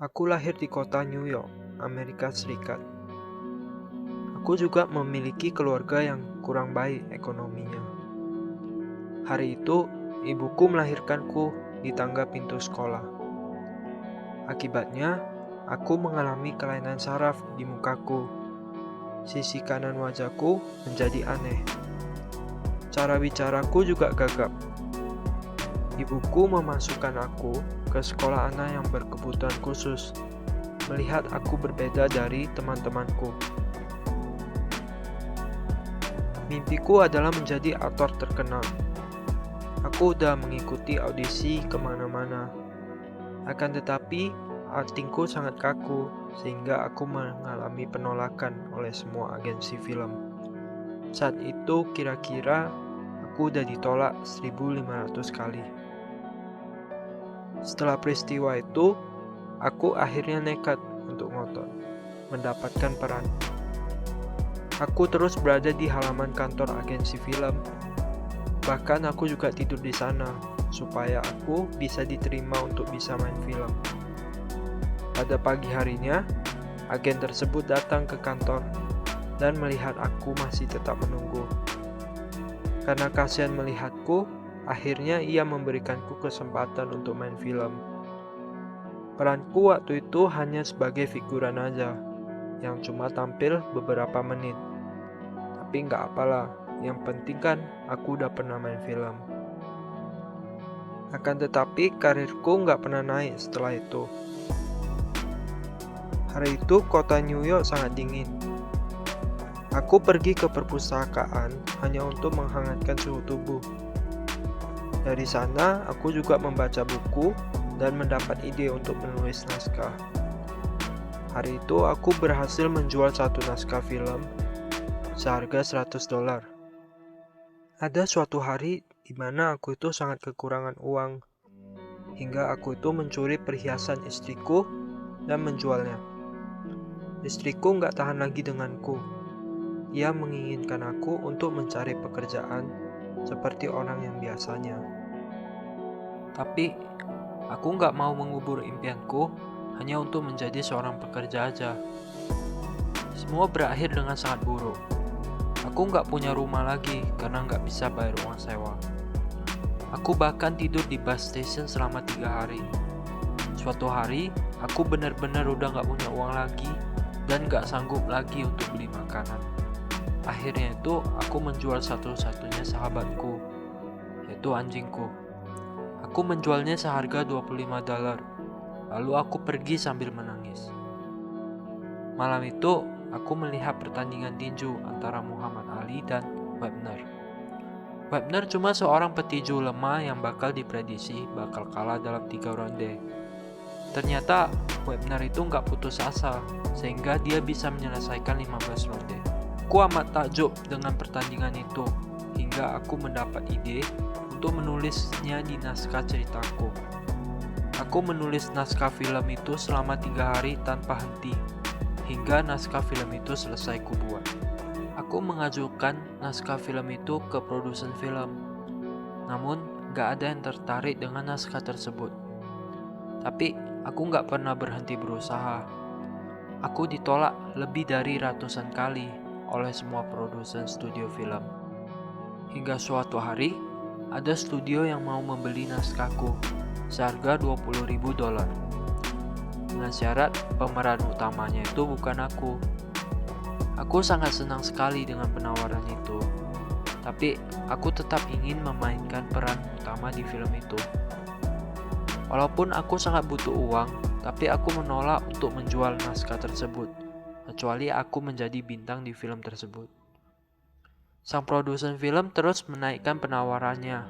Aku lahir di kota New York, Amerika Serikat. Aku juga memiliki keluarga yang kurang baik ekonominya. Hari itu, ibuku melahirkanku di tangga pintu sekolah. Akibatnya, aku mengalami kelainan saraf di mukaku. Sisi kanan wajahku menjadi aneh. Cara bicaraku juga gagap. Ibuku memasukkan aku ke sekolah anak yang berkebutuhan khusus, melihat aku berbeda dari teman-temanku. Mimpiku adalah menjadi aktor terkenal. Aku udah mengikuti audisi kemana-mana. Akan tetapi, aktingku sangat kaku, sehingga aku mengalami penolakan oleh semua agensi film. Saat itu kira-kira aku udah ditolak 1.500 kali. Setelah peristiwa itu, aku akhirnya nekat untuk ngotot, mendapatkan peran. Aku terus berada di halaman kantor agensi film. Bahkan aku juga tidur di sana, supaya aku bisa diterima untuk bisa main film. Pada pagi harinya, agen tersebut datang ke kantor dan melihat aku masih tetap menunggu. Karena kasihan melihatku, akhirnya ia memberikanku kesempatan untuk main film. Peranku waktu itu hanya sebagai figuran aja, yang cuma tampil beberapa menit. Tapi nggak apalah, yang penting kan aku udah pernah main film. Akan tetapi karirku nggak pernah naik setelah itu. Hari itu kota New York sangat dingin. Aku pergi ke perpustakaan hanya untuk menghangatkan suhu tubuh. Dari sana, aku juga membaca buku dan mendapat ide untuk menulis naskah. Hari itu, aku berhasil menjual satu naskah film seharga $100. Ada suatu hari di mana aku itu sangat kekurangan uang, hingga aku itu mencuri perhiasan istriku dan menjualnya. Istriku nggak tahan lagi denganku. Ia menginginkan aku untuk mencari pekerjaan seperti orang yang biasanya. Tapi, aku nggak mau mengubur impianku hanya untuk menjadi seorang pekerja aja. Semua berakhir dengan sangat buruk. Aku nggak punya rumah lagi karena nggak bisa bayar uang sewa. Aku bahkan tidur di bus station selama 3 hari. Suatu hari, aku benar-benar udah nggak punya uang lagi dan nggak sanggup lagi untuk beli makanan. Akhirnya itu aku menjual satu-satunya sahabatku, yaitu anjingku. Aku menjualnya seharga $25. Lalu aku pergi sambil menangis. Malam itu aku melihat pertandingan tinju antara Muhammad Ali dan Webner. Webner cuma seorang petinju lemah yang bakal diprediksi bakal kalah dalam 3 ronde. Ternyata Webner itu nggak putus asa, sehingga dia bisa menyelesaikan 15 ronde. Aku amat takjub dengan pertandingan itu, hingga aku mendapat ide untuk menulisnya di naskah ceritaku. Aku menulis naskah film itu selama 3 hari tanpa henti, hingga naskah film itu selesai kubuat. Aku mengajukan naskah film itu ke produsen film, namun gak ada yang tertarik dengan naskah tersebut. Tapi aku gak pernah berhenti berusaha. Aku ditolak lebih dari ratusan kali oleh semua produsen studio film. Hingga suatu hari, ada studio yang mau membeli naskahku seharga $20.000 dengan syarat pemeran utamanya itu bukan aku. Aku sangat senang sekali dengan penawaran itu, tapi aku tetap ingin memainkan peran utama di film itu. Walaupun aku sangat butuh uang, tapi aku menolak untuk menjual naskah tersebut, kecuali aku menjadi bintang di film tersebut. Sang produsen film terus menaikkan penawarannya,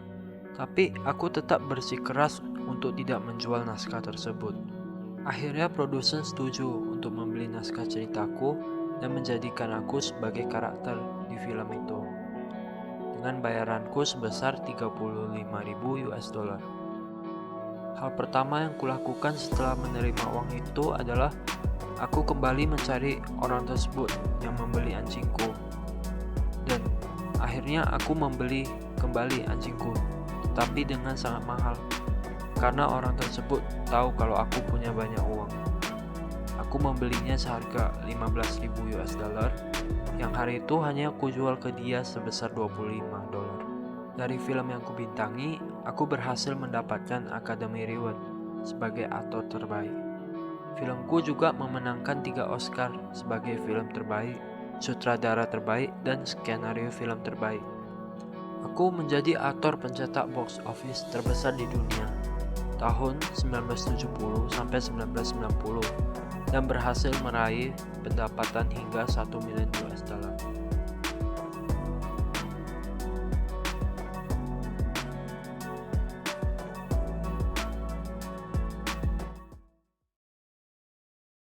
tapi aku tetap bersikeras untuk tidak menjual naskah tersebut. Akhirnya produsen setuju untuk membeli naskah ceritaku dan menjadikan aku sebagai karakter di film itu, dengan bayaranku sebesar $35.000. Hal pertama yang kulakukan setelah menerima uang itu adalah aku kembali mencari orang tersebut yang membeli anjingku. Dan akhirnya aku membeli kembali anjingku, tetapi dengan sangat mahal, karena orang tersebut tahu kalau aku punya banyak uang. Aku membelinya seharga 15.000 US dollar, yang hari itu hanya aku jual ke dia sebesar 25 dolar. Dari film yang kubintangi, aku berhasil mendapatkan Academy Award sebagai aktor terbaik. Filmku juga memenangkan 3 Oscar sebagai film terbaik, sutradara terbaik, dan skenario film terbaik. Aku menjadi aktor pencetak box office terbesar di dunia tahun 1970 sampai 1990 dan berhasil meraih pendapatan hingga 1 miliar US dollar.